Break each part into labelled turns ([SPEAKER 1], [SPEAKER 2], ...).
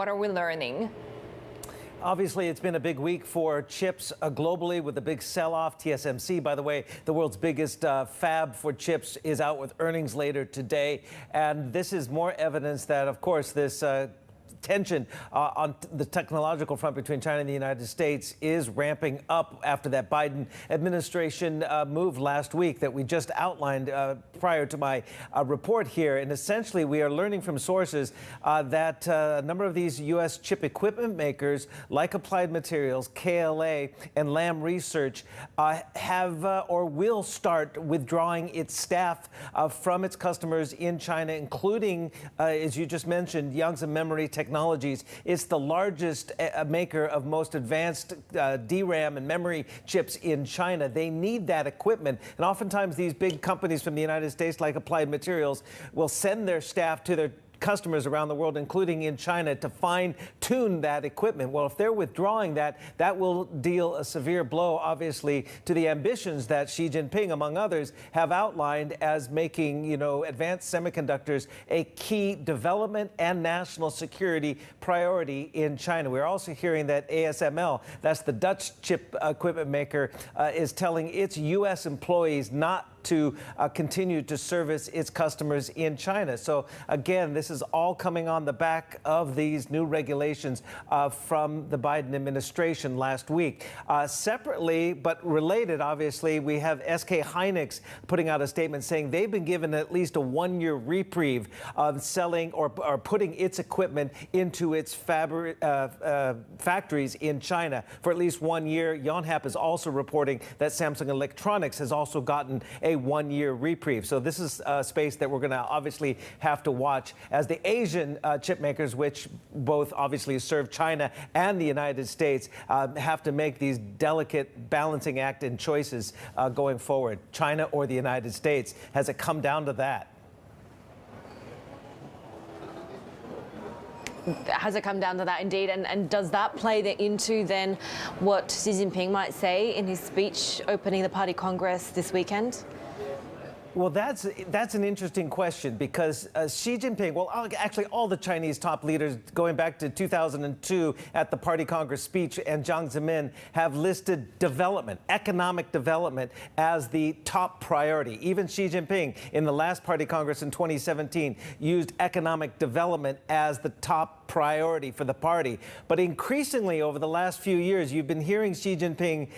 [SPEAKER 1] What are we learning?
[SPEAKER 2] Obviously, it's been a big week for chips globally with the big sell-off. TSMC, by the way, the world's biggest fab for chips, is out with earnings later today. And this is more evidence that, of course, this tension on the technological front between China and the United States is ramping up after that Biden administration move last week that we just outlined prior to my report here. And essentially, we are learning from sources that a number of these U.S. chip equipment makers, like Applied Materials, KLA, and Lam Research, have or will start withdrawing its staff from its customers in China, including, as you just mentioned, Yangtze Memory Technologies. It's the largest maker of most advanced DRAM and memory chips in China. They need that equipment. And oftentimes these big companies from the United States, like Applied Materials, will send their staff to their customers around the world, including in China, to fine-tune that equipment. Well, if they're withdrawing that, that will deal a severe blow, obviously, to the ambitions that Xi Jinping, among others, have outlined as making, advanced semiconductors a key development and national security priority in China. We're also hearing that ASML, that's the Dutch chip equipment maker, is telling its U.S. employees not to continue to service its customers in China. So again, this is all coming on the back of these new regulations from the Biden administration last week. Separately, but related, obviously, we have SK Hynix putting out a statement saying they've been given at least a one-year reprieve of selling or putting its equipment into its factories in China for at least 1 year. Yonhap is also reporting that Samsung Electronics has also gotten a one-year reprieve. So this is a space that we're going to obviously have to watch as the Asian chip makers, which both obviously serve China and the United States, have to make these delicate balancing act and choices going forward. China or the United States? Has it come down to that?
[SPEAKER 1] Has it come down to that indeed? And does that play into then what Xi Jinping might say in his speech opening the party congress this weekend?
[SPEAKER 2] Well, that's an interesting question because Xi Jinping, well, actually all the Chinese top leaders going back to 2002 at the Party Congress speech and Jiang Zemin have listed development, economic development, as the top priority. Even Xi Jinping in the last Party Congress in 2017 used economic development as the top priority for the party. But increasingly over the last few years, you've been hearing Xi Jinping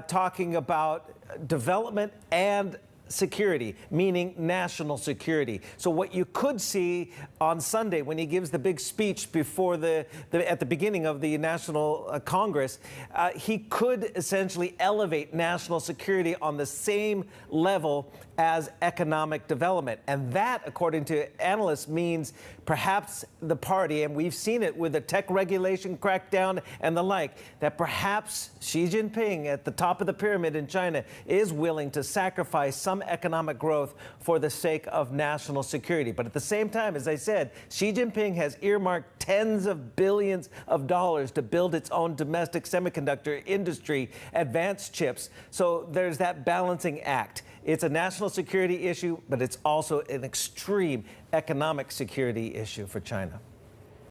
[SPEAKER 2] talking about development and security, meaning national security. So what you could see on Sunday when he gives the big speech before at the beginning of the National Congress, he could essentially elevate national security on the same level as economic development. And that, according to analysts, means perhaps the party, and we've seen it with the tech regulation crackdown and the like, that perhaps Xi Jinping at the top of the pyramid in China is willing to sacrifice some economic growth for the sake of national security. But at the same time, as I said, Xi Jinping has earmarked tens of billions of dollars to build its own domestic semiconductor industry, advanced chips. So there's that balancing act. It's a national security issue, but it's also an extreme economic security issue for China.